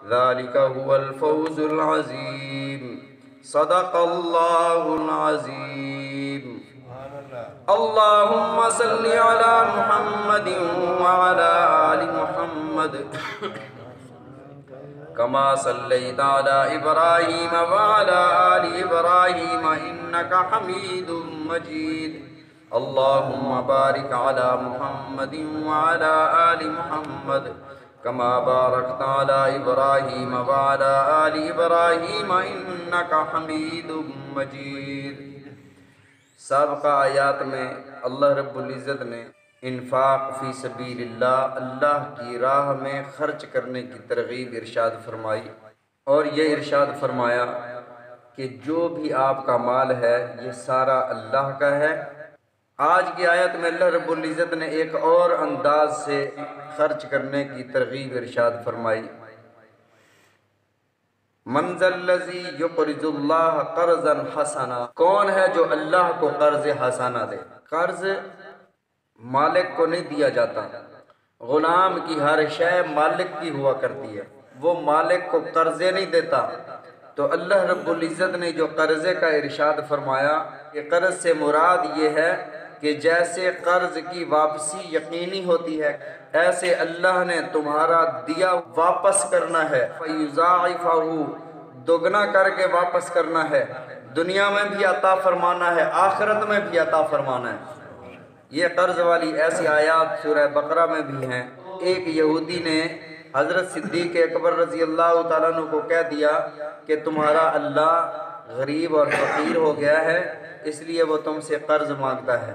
ذالک هو الفوز العظیم صدق اللہ العظیم۔ اللہم صلی علی محمد وعلی آل محمد کما صلیت علی ابراہیم وعلی آل ابراہیم انک حمید مجید۔ اللہم بارک علی محمد وعلی آل محمد کما بارکت علی ابراہیم وعلی آل ابراہیم انک حمید مجید۔ سابقہ آیات میں اللہ رب العزت نے انفاق فی سبیل اللہ، اللہ کی راہ میں خرچ کرنے کی ترغیب ارشاد فرمائی، اور یہ ارشاد فرمایا کہ جو بھی آپ کا مال ہے یہ سارا اللہ کا ہے۔ آج کی آیت میں اللہ رب العزت نے ایک اور انداز سے خرچ کرنے کی ترغیب ارشاد فرمائی۔ من ذا الذی یقرض اللہ قرضا حسنا، کون ہے جو اللہ کو قرض حسنا دے؟ قرض مالک کو نہیں دیا جاتا، غلام کی ہر شے مالک کی ہوا کرتی ہے، وہ مالک کو قرضے نہیں دیتا۔ تو اللہ رب العزت نے جو قرضے کا ارشاد فرمایا کہ قرض سے مراد یہ ہے کہ جیسے قرض کی واپسی یقینی ہوتی ہے، ایسے اللہ نے تمہارا دیا واپس کرنا ہے، فَيُضَاعِفَهُ، دوگنا کر کے واپس کرنا ہے، دنیا میں بھی عطا فرمانا ہے، آخرت میں بھی عطا فرمانا ہے۔ یہ قرض والی ایسی آیات سورہ بقرہ میں بھی ہیں۔ ایک یہودی نے حضرت صدیق اکبر رضی اللہ تعالیٰ عنہ کو کہہ دیا کہ تمہارا اللہ غریب اور فقیر ہو گیا ہے، اس لیے وہ تم سے قرض مانگتا ہے۔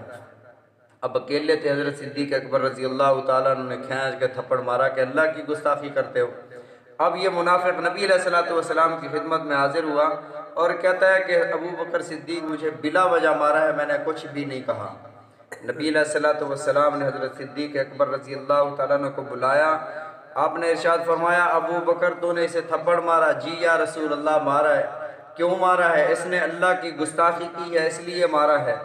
اب اکیلے تھے حضرت صدیق اکبر رضی اللہ تعالیٰ عنہ نے کھینچ کے تھپڑ مارا کہ اللہ کی گستاخی کرتے ہو۔ اب یہ منافق نبی علیہ الصلوۃ والسلام کی خدمت میں حاضر ہوا اور کہتا ہے کہ ابو بکر صدیق مجھے بلا وجہ مارا ہے، میں نے کچھ بھی نہیں کہا۔ نبی علیہ الصلوۃ والسلام نے حضرت صدیق اکبر رضی اللہ تعالیٰ عنہ کو بلایا، آپ نے ارشاد فرمایا ابو بکر تو نے اسے تھپڑ مارا؟ جی یا رسول اللہ مارا ہے۔ کیوں مارا ہے؟ اس نے اللہ کی گستاخی کی ہے اس لیے مارا ہے۔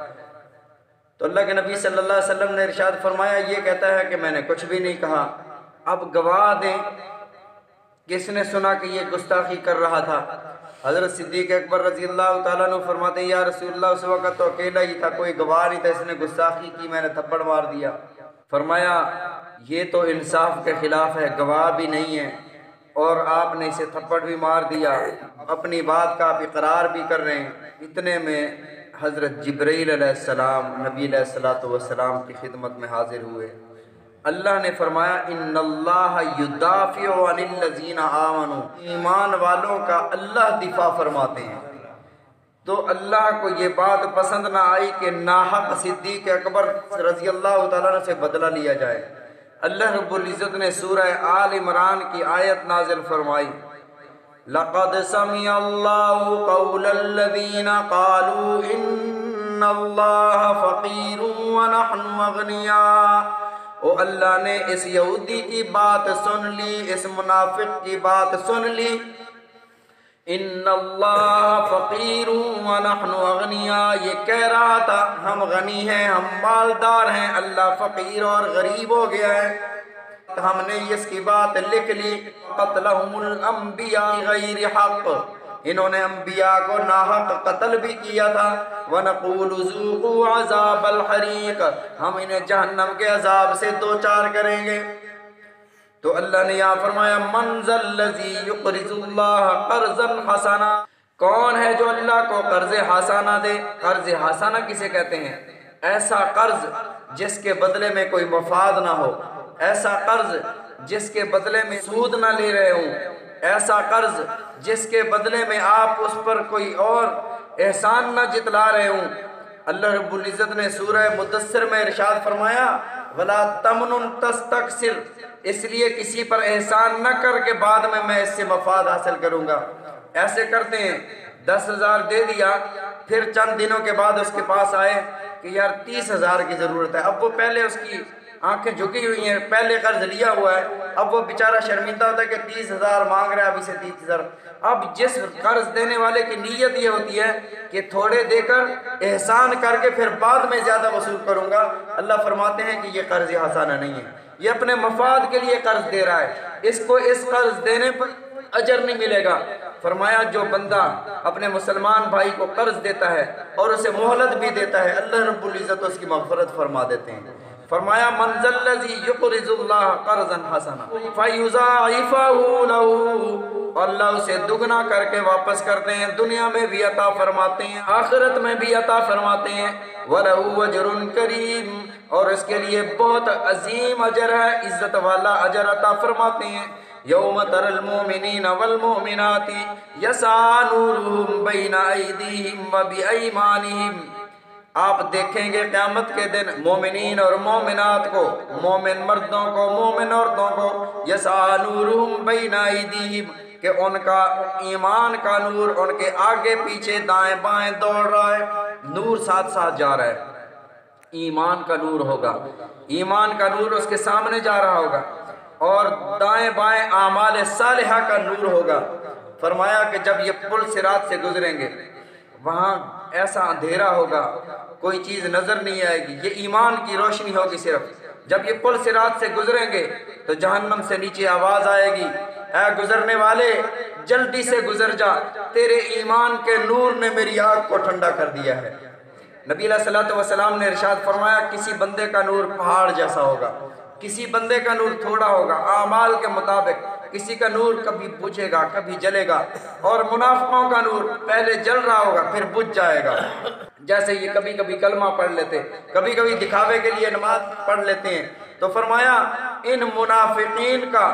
تو اللہ کے نبی صلی اللہ علیہ وسلم نے ارشاد فرمایا یہ کہتا ہے کہ میں نے کچھ بھی نہیں کہا، اب گواہ دیں کس نے سنا کہ یہ گستاخی کر رہا تھا؟ حضرت صدیق اکبر رضی اللہ تعالیٰ عنہ فرماتے ہیں یا رسول اللہ اس وقت تو اکیلا ہی تھا، کوئی گواہ نہیں تھا، اس نے گستاخی کی، میں نے تھپڑ مار دیا۔ فرمایا یہ تو انصاف کے خلاف ہے، گواہ بھی نہیں ہے اور آپ نے اسے تھپڑ بھی مار دیا، اپنی بات کا آپ اقرار بھی کر رہے ہیں۔ اتنے میں حضرت جبرائیل علیہ السلام نبی علیہ الصلوۃ والسلام کی خدمت میں حاضر ہوئے۔ اللہ نے فرمایا ان اللہ یدافع عن الذین آمنوا، ایمان والوں کا اللہ دفاع فرماتے ہیں۔ تو اللہ کو یہ بات پسند نہ آئی کہ ناحق صدیق اکبر رضی اللہ تعالیٰ عنہ سے بدلہ لیا جائے۔ اللہ رب العزت نے سورہ آل عمران کی آیت نازل فرمائی لَقَدْ سَمِعَ اللَّهُ قَوْلَ الَّذِينَ قَالُوا إِنَّ اللَّهَ فَقِيرٌ وَنَحْنُ أَغْنِيَاءُ، او اللہ نے اس یہودی کی بات سن لی، اس منافق کی بات سن لی۔ ان اللہ فقیر ونحن اغنیاء، یہ کہہ رہا تھا ہم غنی ہیں، ہم مالدار ہیں، اللہ فقیر اور غریب ہو گیا ہے۔ ہم نے اس کی بات لکھ لی قتلہم الانبیاء غیر حق، انہوں نے انبیاء کو ناحق قتل بھی کیا تھا۔ وَنَقُولُ ذُوقُوا عَذَابَ الْحَرِيقِ، ہم انہیں جہنم کے عذاب سے دوچار کریں گے۔ تو اللہ نے یہاں فرمایا مَنْ ذَا الَّذِي يُقْرِضُ اللَّهَ قَرْضًا حَسَنًا، کون ہے جو اللہ کو قرض حسنہ دے؟ قرض حسنہ کسے کہتے ہیں؟ ایسا قرض جس کے بدلے میں کوئی مفاد نہ ہو، ایسا قرض جس کے بدلے میں سود نہ لے رہے ہوں، ایسا قرض جس کے بدلے میں آپ اس پر کوئی اور احسان نہ جتلا رہے ہوں۔ اللہ رب العزت نے سورہ مدثر میں ارشاد فرمایا وَلَا تَمْنُن تَسْتَكْثِرْ، اس لیے کسی پر احسان نہ کر کے بعد میں اس سے مفاد حاصل کروں گا۔ ایسے کرتے ہیں 10,000 دے دیا، پھر چند دنوں کے بعد اس کے پاس آئے کہ یار 30,000 کی ضرورت ہے۔ اب وہ پہلے اس کی آنکھیں جھکی ہوئی ہیں، پہلے قرض لیا ہوا ہے، اب وہ بیچارہ شرمندہ ہوتا ہے کہ 30,000 مانگ رہا ہے، اب اسے 30,000۔ اب جس قرض دینے والے کی نیت یہ ہوتی ہے کہ تھوڑے دے کر احسان کر کے پھر بعد میں زیادہ وصول کروں گا، اللہ فرماتے ہیں کہ یہ قرض حسنہ نہیں ہے، یہ اپنے مفاد کے لیے قرض دے رہا ہے۔ اس کو اس قرض دینے پر اجر نہیں ملے گا۔ فرمایا جو بندہ اپنے مسلمان بھائی کو قرض دیتا ہے اور اسے مہلت بھی دیتا ہے، اللہ رب العزت اس کی مغفرت فرما دیتے ہیں۔ فرمایا من ذا الذی یقرض اللہ قرضا حسنا فیضاعفہ لہ، اللہ اسے دگنا کر کے واپس کرتے ہیں، دنیا میں بھی عطا فرماتے ہیں، آخرت میں بھی عطا فرماتے ہیں۔ وَلَهُ أَجْرٌ كَرِيمٌ، اور اس کے لیے بہت عظیم اجر ہے، عزت والا اجر عطا فرماتے ہیں۔ یوم تر المؤمنین والمؤمنات یسعی نورہم بین ایدیہم وبایمانہم، آپ دیکھیں گے قیامت کے دن مومنین اور مومنات کو، مومن مردوں کو، مومن عورتوں کو، یسعی نورہم بین ایدیہم، کہ ان کا ایمان کا نور ان کے آگے پیچھے دائیں بائیں دوڑ رہا ہے، نور ساتھ ساتھ جا رہا ہے۔ ایمان کا نور ہوگا، ایمان کا نور اس کے سامنے جا رہا ہوگا، اور دائیں بائیں اعمال صالحہ کا نور ہوگا۔ فرمایا کہ جب یہ پل صراط سے گزریں گے، وہاں ایسا اندھیرا ہوگا، کوئی چیز نظر نہیں آئے گی، یہ ایمان کی روشنی ہوگی صرف۔ جب یہ پل صراط سے گزریں گے تو جہنم سے نیچے آواز آئے گی، اے گزرنے والے جلدی سے گزر جا، تیرے ایمان کے نور نے میری آگ کو ٹھنڈا کر دیا ہے۔ نبی علیہ الصلوۃ والسلام نے ارشاد فرمایا کسی بندے کا نور پہاڑ جیسا ہوگا، کسی بندے کا نور تھوڑا ہوگا اعمال کے مطابق، کسی کا نور کبھی بجھے گا کبھی جلے گا، اور منافقوں کا نور پہلے جل رہا ہوگا پھر بجھ جائے گا۔ جیسے یہ کبھی کبھی کلمہ پڑھ لیتے، کبھی کبھی دکھاوے کے لیے نماز پڑھ لیتے ہیں، تو فرمایا ان منافقین کا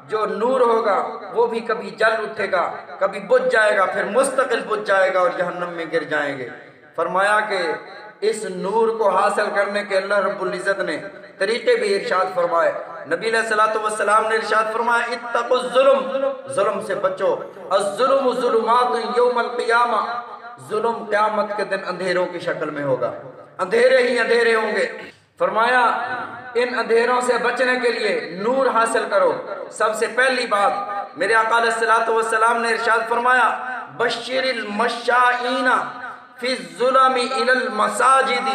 جو نور ہوگا وہ بھی کبھی جل اٹھے گا کبھی بجھ جائے گا، پھر مستقل بجھ جائے گا اور جہنم میں گر جائیں گے۔ فرمایا کہ اس نور کو حاصل کرنے کے اللہ رب العزت نے طریقے بھی ارشاد فرمائے۔ نبی علیہ الصلوۃ والسلام نے ارشاد فرمایا اتقوا الظلم، ظلم سے بچو، الظلم ظلمات یوم القیامہ، ظلم قیامت کے دن اندھیروں کی شکل میں ہوگا، اندھیرے ہی اندھیرے ہوں گے۔ فرمایا ان اندھیروں سے بچنے کے لیے نور حاصل کرو۔ سب سے پہلی بات میرے آقا علیہ الصلوۃ والسلام نے ارشاد فرمایا بشر المشائین فی الظلم الی المساجد،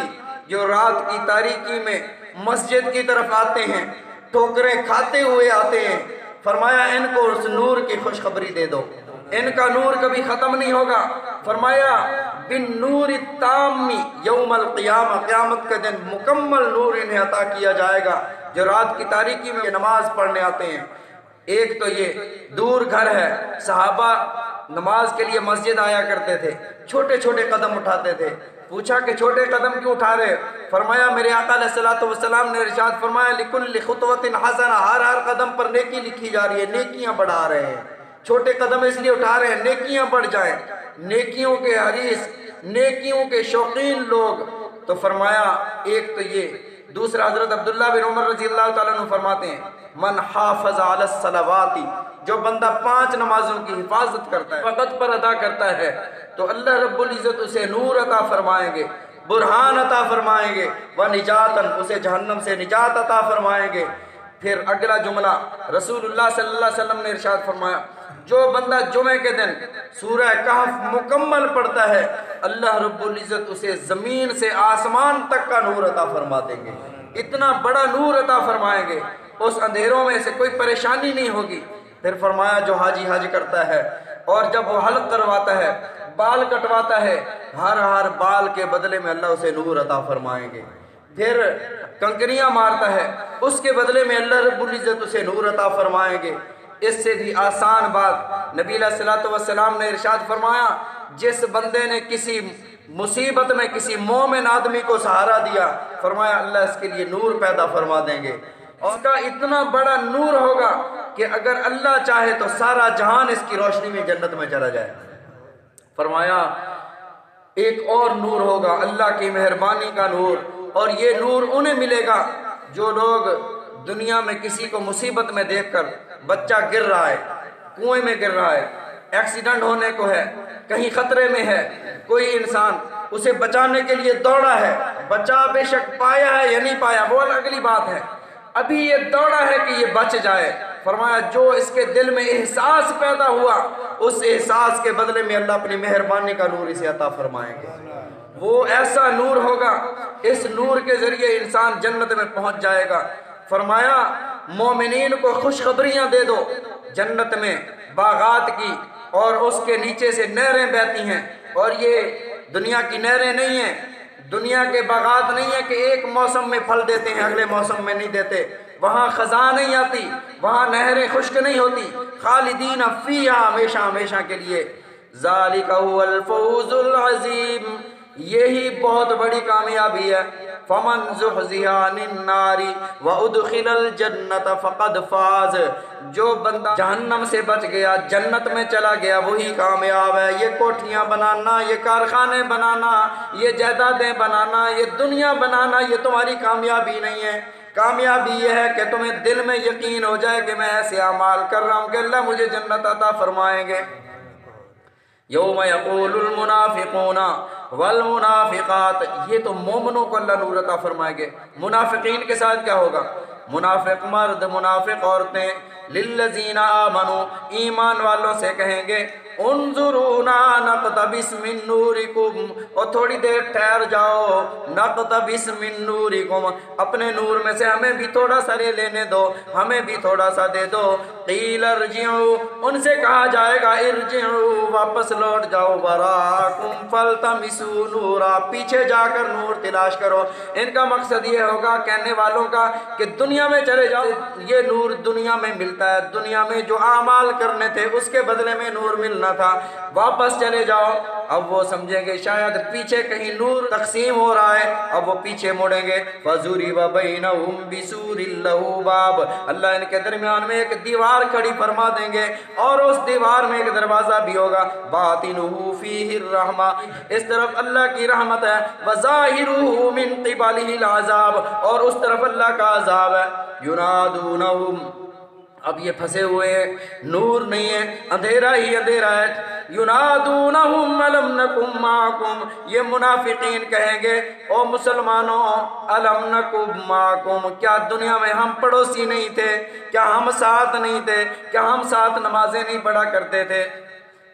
جو رات کی تاریکی میں مسجد کی طرف آتے ہیں، ٹھوکریں کھاتے ہوئے آتے ہیں، فرمایا ان کو اس نور کی خوشخبری دے دو، ان کا نور کبھی ختم نہیں ہوگا۔ فرمایا بالنور التام یوم القیامہ، قیامت کے دن مکمل نور انہیں عطا کیا جائے گا جو رات کی تاریکی میں نماز پڑھنے آتے ہیں۔ ایک تو یہ دور گھر ہے، صحابہ نماز کے لیے مسجد آیا کرتے تھے، چھوٹے چھوٹے قدم اٹھاتے تھے، پوچھا کہ چھوٹے قدم کیوں اٹھا رہے؟ فرمایا میرے آقا علیہ الصلوۃ والسلام نے ارشاد فرمایا لکل خطوۃ حسنہ، ہر قدم پر نیکی لکھی جا رہی ہے، نیکیاں بڑھا رہے ہیں، چھوٹے قدم اس لیے اٹھا رہے ہیں نیکیاں بڑھ جائیں، نیکیوں کے حریص، نیکیوں کے شوقین لوگ۔ تو فرمایا ایک تو یہ، دوسرا حضرت عبداللہ بن عمر رضی اللہ تعالیٰ عنہ فرماتے ہیں من حافظ علی الصلوات، جو بندہ 5 نمازوں کی حفاظت کرتا ہے، وقت پر ادا کرتا ہے، تو اللہ رب العزت اسے نور عطا فرمائیں گے، برہان عطا فرمائیں گے، ونجاتن، اسے جہنم سے نجات عطا فرمائیں گے۔ پھر اگلا جملہ رسول اللہ صلی اللہ علیہ وسلم نے ارشاد فرمایا جو بندہ جمعے کے دن سورہ کہف مکمل پڑھتا ہے، اللہ رب العزت اسے زمین سے آسمان تک کا نور عطا فرما دیں گے، اتنا بڑا نور عطا فرمائیں گے، اس اندھیروں میں سے کوئی پریشانی نہیں ہوگی۔ پھر فرمایا جو حاجی حج کرتا ہے اور جب وہ حلق کرواتا ہے، بال کٹواتا ہے، ہر بال کے بدلے میں اللہ اسے نور عطا فرمائیں گے۔ پھر کنکریاں مارتا ہے، اس کے بدلے میں اللہ رب العزت اسے نور عطا فرمائیں گے۔ اس سے بھی آسان بات نبی علیہ الصلوۃ والسلام نے ارشاد فرمایا جس بندے نے کسی مصیبت میں کسی مومن آدمی کو سہارا دیا، فرمایا اللہ اس کے لیے نور پیدا فرما دیں گے، اور اس کا اتنا بڑا نور ہوگا کہ اگر اللہ چاہے تو سارا جہان اس کی روشنی میں جنت میں چلا جائے۔ فرمایا ایک اور نور ہوگا اللہ کی مہربانی کا نور، اور یہ نور انہیں ملے گا جو لوگ دنیا میں کسی کو مصیبت میں دیکھ کر، بچہ گر رہا ہے، کنویں میں گر رہا ہے، ایکسیڈنٹ ہونے کو ہے، کہیں خطرے میں ہے، کوئی انسان اسے بچانے کے لیے دوڑا ہے، بچا بے شک پایا ہے یا نہیں پایا وہ اگلی بات ہے، ابھی یہ دوڑا ہے کہ یہ بچ جائے، فرمایا جو اس کے دل میں احساس پیدا ہوا اس احساس کے بدلے میں اللہ اپنی مہربانی کا نور اسے عطا فرمائیں گے۔ وہ ایسا نور ہوگا، اس نور کے ذریعے انسان جنت میں پہنچ جائے گا۔ فرمایا مومنین کو خوشخبریاں دے دو، جنت میں باغات کی اور اس کے نیچے سے نہریں بہتی ہیں، اور یہ دنیا کی نہریں نہیں ہیں، دنیا کے باغات نہیں ہیں کہ ایک موسم میں پھل دیتے ہیں اگلے موسم میں نہیں دیتے، وہاں خزاں نہیں آتی، وہاں نہریں خشک نہیں ہوتی، خالدین فیہا، ہمیشہ ہمیشہ کے لیے۔ ذالک هو الفوز العظیم، یہی بہت بڑی کامیابی ہے۔ فمن زحزح عن النار وادخل الجنة فقد فاز، جو بندہ جہنم سے بچ گیا جنت میں چلا گیا وہی کامیاب ہے۔ یہ کوٹھیاں بنانا، یہ کارخانے بنانا، یہ جائیدادیں بنانا، یہ دنیا بنانا، یہ تمہاری کامیابی نہیں ہے۔ کامیابی یہ ہے کہ تمہیں دل میں یقین ہو جائے کہ میں ایسے اعمال کر رہا ہوں کہ اللہ مجھے جنت عطا فرمائیں گے۔ یوم یقول المنافقون والمنافقات، یہ تو مومنوں کو اللہ نور عطا فرمائیں گے۔ منافقین کے ساتھ کیا ہوگا؟ منافق مرد، منافق عورتیں، للذین آمنوا، ایمان والوں سے کہیں گے انظرونا نقتبس من نورکم، اور تھوڑی دیر ٹھہر جاؤ، نقتبس من نورکم، اپنے نور میں سے ہمیں بھی تھوڑا سا لینے دو، ہمیں بھی تھوڑا سا دے دو۔ قیل ارجعوا، ان سے کہا جائے گا ارجعوا، واپس لوٹ جاؤ، وراءکم فالتمسوا نورا، پیچھے جا کر نور تلاش کرو۔ ان کا مقصد یہ ہوگا کہنے والوں کا کہ دنیا میں چلے جاؤ، یہ نور دنیا میں ملتا ہے، دنیا میں جو اعمال کرنے تھے اس کے بدلے میں نور ملنا تھا، واپس چلے جاؤ۔ اب وہ سمجھیں گے شاید پیچھے کہیں نور تقسیم ہو رہا ہے، اب وہ پیچھے مڑیں گے۔ فَضُرِبَ بَيْنَهُمْ بِسُورٍ لَهُ بَابٌ، اللہ ان کے درمیان میں ایک دیوار کھڑی فرما دیں گے، اور اس دیوار میں ایک دروازہ بھی ہوگا، بَاطِنُهُ فِيهِ الرَّحْمَةُ، اس طرف اللہ کی رحمت ہے، وَظَاهِرُهُ مِن قِبَلِهِ الْعَذَابُ، اور اس طرف اللہ کا عذاب ہے۔ يُنَادُونَهُمْ، اب یہ پھنسے ہوئے ہیں، نور نہیں ہے، اندھیرا ہی اندھیرا ہے۔ يُنَادُونَهُمْ أَلَمْ نَكُنْ مَعَكُمْ، یہ منافقین کہیں گے او مسلمانوں أَلَمْ نَكُنْ مَعَكُمْ، کیا دنیا میں ہم پڑوسی نہیں تھے، کیا ہم ساتھ نہیں تھے، کیا ہم ساتھ نمازیں نہیں پڑھا کرتے تھے؟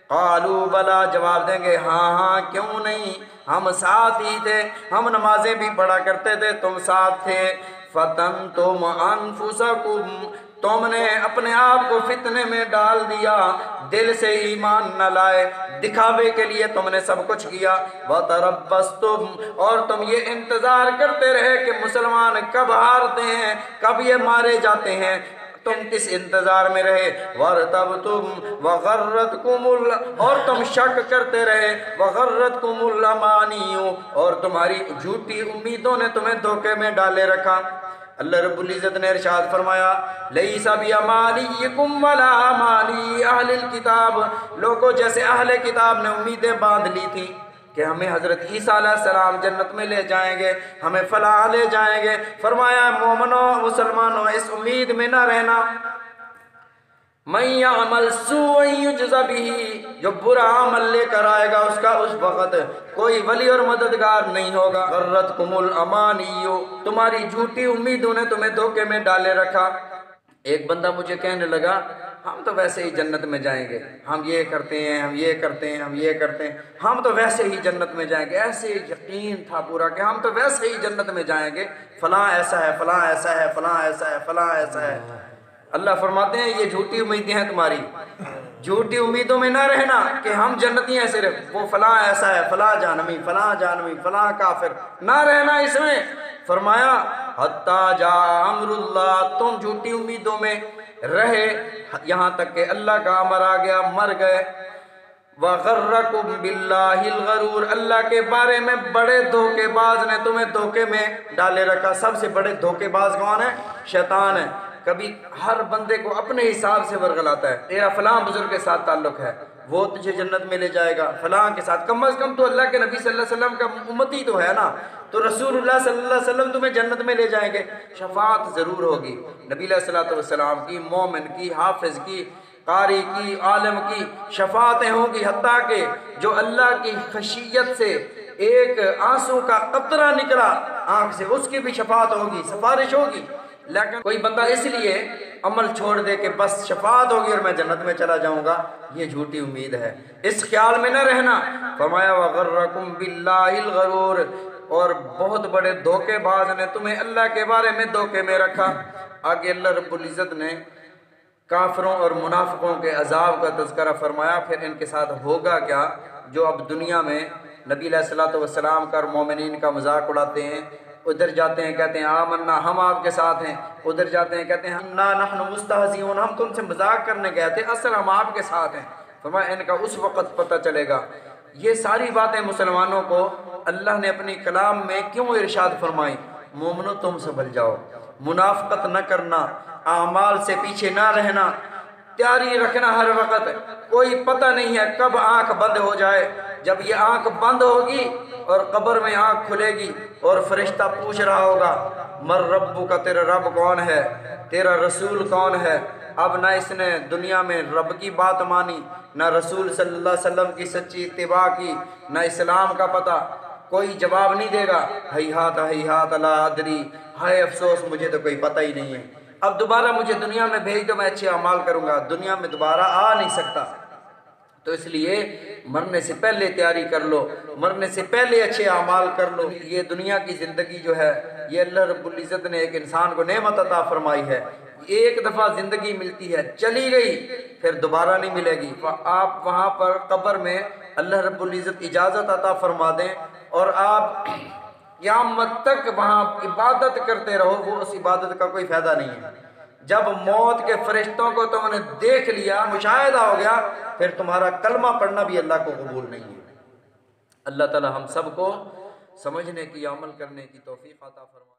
قالوا بلا، جواب دیں گے ہاں ہاں کیوں نہیں، ہم ساتھ ہی تھے، ہم نمازیں بھی پڑھا کرتے تھے، تم ساتھ تھے۔ فَتَنْتُمْ أَنفُسَكُمْ، تم نے اپنے آپ کو فتنے میں ڈال دیا، دل سے ایمان نہ لائے، دکھاوے کے لیے تم نے سب کچھ کیا۔ وَتَرَبَّصْتُمْ، اور تم یہ انتظار کرتے رہے کہ مسلمان کب ہارتے ہیں، کب یہ مارے جاتے ہیں، تم کس انتظار میں رہے۔ وَارْتَبْتُمْ وَغَرَّتْكُمُ، اور تم شک کرتے رہے، وَغَرَّتْكُمُ الْأَمَانِيُّ، اور تمہاری جھوٹی امیدوں نے تمہیں دھوکے میں ڈالے رکھا۔ اللہ رب العزت نے ارشاد فرمایا لَيْسَ بِأَمَانِيِّكُمْ وَلَا أَمَانِيِّ أَهْلِ الْكِتَابِ، لوگوں جیسے اہل کتاب نے امیدیں باندھ لی تھی کہ ہمیں حضرت عیسیٰ علیہ السلام جنت میں لے جائیں گے، ہمیں فلاں لے جائیں گے۔ فرمایا مومنوں، مسلمانوں، اس امید میں نہ رہنا۔ مَن يَعْمَلْ سُوءًا يُجْزَ بِهِ، جو برا عمل لے کر آئے گا اس کا اس وقت کوئی ولی اور مددگار نہیں ہوگا۔ غرتکم الامانیُّ، تمہاری جھوٹی امیدوں نے تمہیں دھوکے میں ڈالے رکھا۔ ایک بندہ مجھے کہنے لگا ہم تو ویسے ہی جنت میں جائیں گے، ہم یہ کرتے ہیں، ہم یہ کرتے ہیں، ہم یہ کرتے ہیں، ہم تو ویسے ہی جنت میں جائیں گے۔ ایسے یقین تھا پورا کہ ہم تو ویسے ہی جنت میں جائیں گے، فلاں ایسا ہے، فلاں ایسا ہے، فلاں ایسا ہے، فلاں ایسا ہے۔ اللہ فرماتے ہیں یہ جھوٹی امیدیں ہیں تمہاری، جھوٹی امیدوں میں نہ رہنا کہ ہم جنتی ہیں، صرف وہ فلاں ایسا ہے، فلاں جہنمی، فلاں جہنمی، فلاں کافر، نہ رہنا اس میں۔ فرمایا حتیٰ جاء امر اللہ، تم جھوٹی امیدوں میں رہے یہاں تک کہ اللہ کا امر آ گیا، مر گئے۔ وَغَرَّكُمْ بِاللَّهِ الْغَرُورُ، اللہ کے بارے میں بڑے دھوکے باز نے تمہیں دھوکے میں ڈالے رکھا۔ سب سے بڑے دھوکے باز کون ہے؟ شیطان ہے۔ کبھی ہر بندے کو اپنے حساب سے ورغلاتا ہے، تیرا فلاں بزرگ کے ساتھ تعلق ہے، وہ تجھے جنت میں لے جائے گا، فلاں کے ساتھ، کم از کم تو اللہ کے نبی صلی اللہ علیہ وسلم کا امتی تو ہے نا، تو رسول اللہ صلی اللہ علیہ وسلم تمہیں جنت میں لے جائیں گے۔ شفاعت ضرور ہوگی نبی علیہ السلام کی، مومن کی، حافظ کی، قاری کی، عالم کی شفاعتیں ہوں گی، حتیٰ کہ جو اللہ کی خشیت سے ایک آنسو کا قطرہ نکلا آنکھ سے، اس کی بھی شفاعت ہوگی، سفارش ہوگی۔ لیکن کوئی بندہ اس لیے عمل چھوڑ دے کہ بس شفاعت ہوگی اور میں جنت میں چلا جاؤں گا، یہ جھوٹی امید ہے، اس خیال میں نہ رہنا۔ فرمایا وَغَرَّكُمْ بِاللَّهِ الْغَرُورُ، اور بہت بڑے دھوکے باز نے تمہیں اللہ کے بارے میں دھوکے میں رکھا۔ آگے اللہ رب العزت نے کافروں اور منافقوں کے عذاب کا تذکرہ فرمایا، پھر ان کے ساتھ ہوگا کیا جو اب دنیا میں نبی علیہ الصلوۃ والسلام کا اور مومنین کا مذاق اڑاتے ہیں، ادھر جاتے ہیں کہتے ہیں آمنا ہم آپ کے ساتھ ہیں، ادھر جاتے ہیں کہتے ہیں انا نحن مستہزئون ہم تم سے مذاق کرنے گئے تھے، اصل ہم آپ کے ساتھ ہیں۔ فرمایا ان کا اس وقت پتہ چلے گا۔ یہ ساری باتیں مسلمانوں کو اللہ نے اپنی کلام میں کیوں ارشاد فرمائی؟ مومنو تم سنبھل جاؤ، منافقت نہ کرنا، اعمال سے پیچھے نہ رہنا، تیاری رکھنا ہر وقت، کوئی پتہ نہیں ہے کب آنکھ بند ہو جائے۔ جب یہ آنکھ بند ہوگی اور قبر میں آنکھ کھلے گی اور فرشتہ پوچھ رہا ہوگا مر ربو کا، تیرا رب کون ہے، تیرا رسول کون ہے؟ اب نہ اس نے دنیا میں رب کی بات مانی، نہ رسول صلی اللہ علیہ وسلم کی سچی اتباع کی، نہ اسلام کا پتہ، کوئی جواب نہیں دے گا۔ ہیہات لا ادری، ہائے افسوس مجھے تو کوئی پتہ ہی نہیں ہے، اب دوبارہ مجھے دنیا میں بھیج دو میں اچھے اعمال کروں گا، دنیا میں دوبارہ آ نہیں سکتا۔ تو اس لیے مرنے سے پہلے تیاری کر لو، مرنے سے پہلے اچھے اعمال کر لو۔ یہ دنیا کی زندگی جو ہے یہ اللہ رب العزت نے ایک انسان کو نعمت عطا فرمائی ہے، ایک دفعہ زندگی ملتی ہے چلی گئی پھر دوبارہ نہیں ملے گی۔ آپ وہاں پر قبر میں اللہ رب العزت اجازت عطا فرما دیں اور آپ قیامت تک وہاں عبادت کرتے رہو، وہ اس عبادت کا کوئی فائدہ نہیں ہے۔ جب موت کے فرشتوں کو تم نے دیکھ لیا، مشاہدہ ہو گیا، پھر تمہارا کلمہ پڑھنا بھی اللہ کو قبول نہیں ہے۔ اللہ تعالی ہم سب کو سمجھنے کی، عمل کرنے کی توفیق عطا فرمائے۔